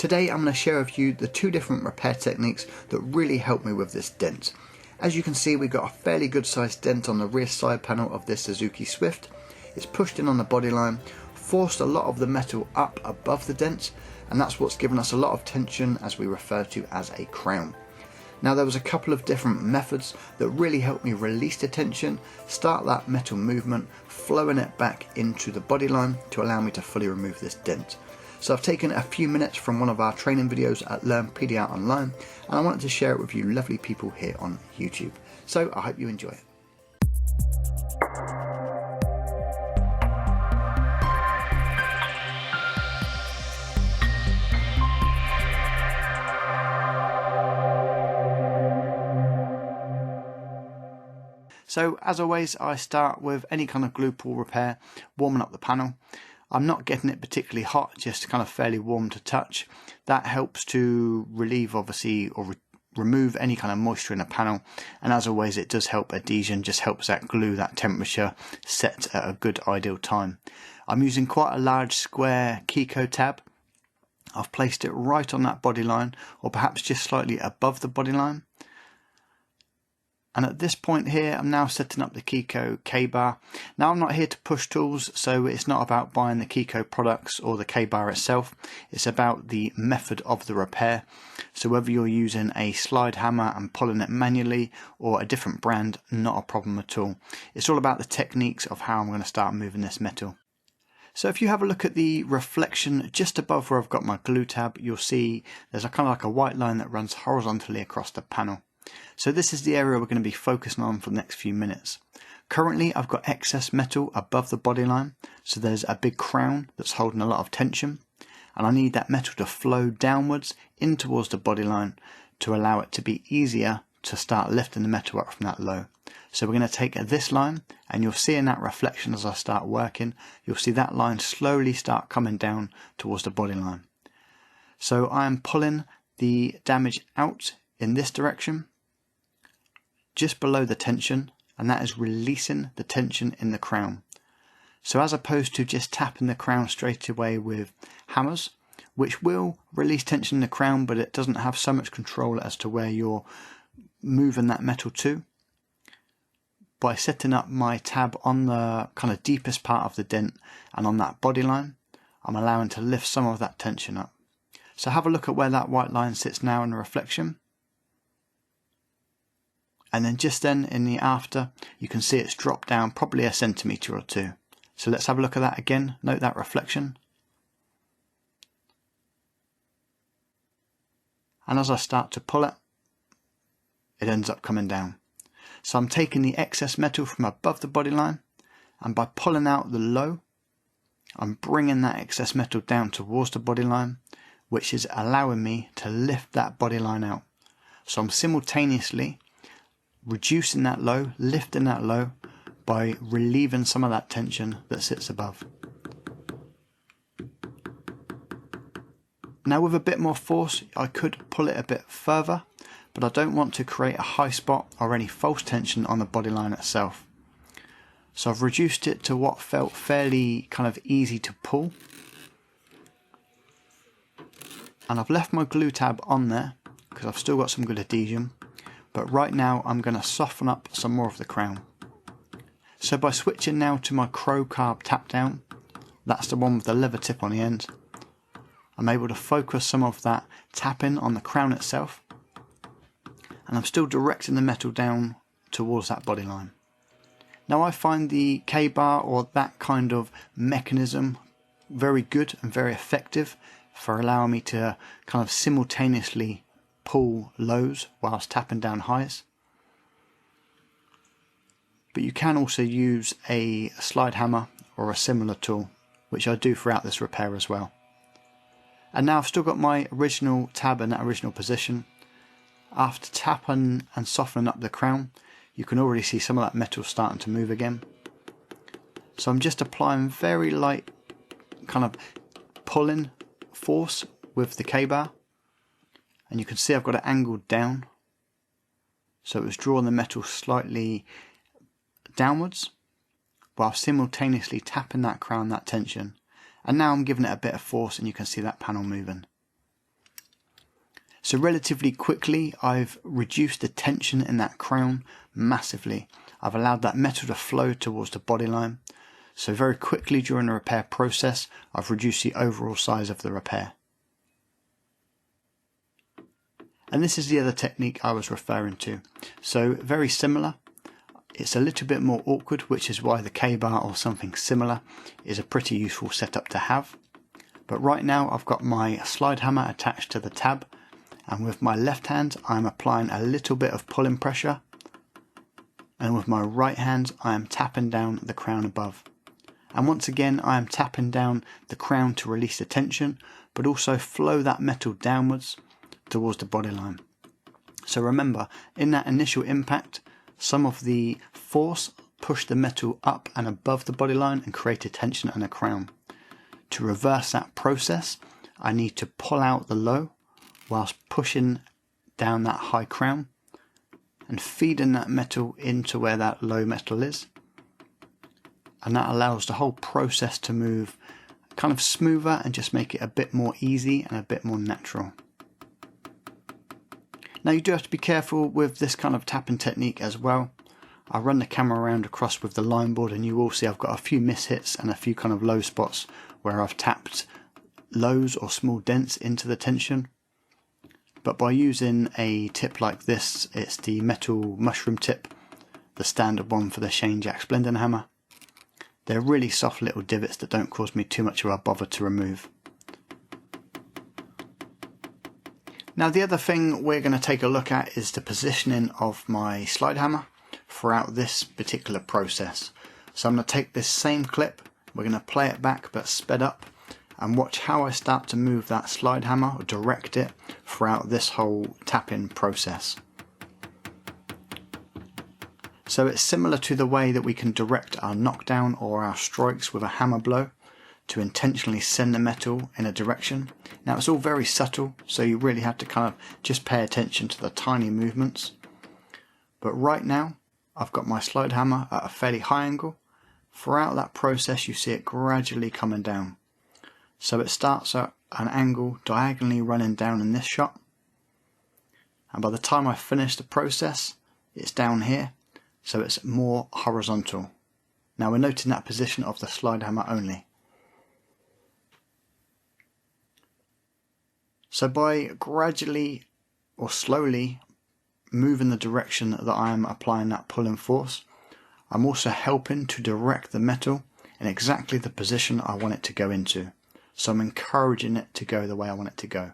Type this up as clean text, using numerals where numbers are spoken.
Today I'm going to share with you the two different repair techniques that really helped me with this dent. As you can see, we've got a fairly good sized dent on the rear side panel of this Suzuki Swift. It's pushed in on the bodyline, forced a lot of the metal up above the dent, and that's what's given us a lot of tension, as we refer to as a crown. Now, there was a couple of different methods that really helped me release the tension, start that metal movement, flowing it back into the bodyline to allow me to fully remove this dent. So I've taken a few minutes from one of our training videos at Learn PDR Online, and I wanted to share it with you lovely people here on YouTube. So I hope you enjoy it. So as always, I start with any kind of glue pull repair, warming up the panel. I'm not getting it particularly hot, just kind of fairly warm to touch. That helps to relieve, obviously, or remove any kind of moisture in the panel. And as always, it does help adhesion, just helps that glue, that temperature set at a good ideal time. I'm using quite a large square Kiko tab. I've placed it right on that body line, or perhaps just slightly above the body line. And at this point here, I'm now setting up the Kiko K-bar. Now, I'm not here to push tools, so it's not about buying the Kiko products or the K-bar itself. It's about the method of the repair. So whether you're using a slide hammer and pulling it manually or a different brand, not a problem at all. It's all about the techniques of how I'm going to start moving this metal. So if you have a look at the reflection just above where I've got my glue tab, you'll see there's a kind of like a white line that runs horizontally across the panel. So this is the area we're going to be focusing on for the next few minutes. Currently, I've got excess metal above the body line, so there's a big crown that's holding a lot of tension, and I need that metal to flow downwards in towards the body line to allow it to be easier to start lifting the metal up from that low. So we're going to take this line, and you'll see in that reflection as I start working, you'll see that line slowly start coming down towards the body line. So I am pulling the damage out in this direction, just below the tension, and that is releasing the tension in the crown. So as opposed to just tapping the crown straight away with hammers, which will release tension in the crown, but it doesn't have so much control as to where you're moving that metal to. By setting up my tab on the kind of deepest part of the dent and on that body line, I'm allowing to lift some of that tension up. So have a look at where that white line sits now in the reflection. And then just then in the after, you can see it's dropped down probably a centimetre or two. So let's have a look at that again. Note that reflection. And as I start to pull it, it ends up coming down. So I'm taking the excess metal from above the body line, and by pulling out the low, I'm bringing that excess metal down towards the body line, which is allowing me to lift that body line out. So I'm simultaneously reducing that low, lifting that low by relieving some of that tension that sits above. Now, with a bit more force, I could pull it a bit further, but I don't want to create a high spot or any false tension on the body line itself. So I've reduced it to what felt fairly kind of easy to pull. And I've left my glue tab on there because I've still got some good adhesion. But right now I'm going to soften up some more of the crown. So by switching now to my Crow Carb tap down, that's the one with the leather tip on the end, I'm able to focus some of that tapping on the crown itself, and I'm still directing the metal down towards that body line. Now, I find the K-bar or that kind of mechanism very good and very effective for allowing me to kind of simultaneously pull lows whilst tapping down highs. But you can also use a slide hammer or a similar tool, which I do throughout this repair as well. And now I've still got my original tab in that original position. After tapping and softening up the crown, you can already see some of that metal starting to move again. So I'm just applying very light kind of pulling force with the K-bar. And you can see I've got it angled down, so it was drawing the metal slightly downwards while simultaneously tapping that crown, that tension, and now I'm giving it a bit of force and you can see that panel moving. So relatively quickly I've reduced the tension in that crown massively. I've allowed that metal to flow towards the body line. So very quickly during the repair process I've reduced the overall size of the repair. And this is the other technique I was referring to. So very similar. It's a little bit more awkward, which is why the K-bar or something similar is a pretty useful setup to have. But right now I've got my slide hammer attached to the tab, and with my left hand I'm applying a little bit of pulling pressure, and with my right hand I am tapping down the crown above. And once again I am tapping down the crown to release the tension, but also flow that metal downwards towards the body line. So remember, in that initial impact, some of the force pushed the metal up and above the body line and created tension in the crown. To reverse that process, I need to pull out the low whilst pushing down that high crown and feeding that metal into where that low metal is. And that allows the whole process to move kind of smoother and just make it a bit more easy and a bit more natural. Now you do have to be careful with this kind of tapping technique as well. I run the camera around across with the line board and you will see I've got a few mishits and a few kind of low spots where I've tapped lows or small dents into the tension. But by using a tip like this, it's the metal mushroom tip, the standard one for the Shane Jack Splendor hammer. They're really soft little divots that don't cause me too much of a bother to remove. Now the other thing we're going to take a look at is the positioning of my slide hammer throughout this particular process. So I'm going to take this same clip, we're going to play it back but sped up, and watch how I start to move that slide hammer or direct it throughout this whole tapping process. So it's similar to the way that we can direct our knockdown or our strikes with a hammer blow to intentionally send the metal in a direction. Now it's all very subtle, so you really have to kind of just pay attention to the tiny movements. But right now I've got my slide hammer at a fairly high angle. Throughout that process you see it gradually coming down. So it starts at an angle diagonally running down in this shot, and by the time I finish the process it's down here, so it's more horizontal. Now we're noting that position of the slide hammer only. So by gradually or slowly moving the direction that I'm applying that pulling force, I'm also helping to direct the metal in exactly the position I want it to go into. So I'm encouraging it to go the way I want it to go.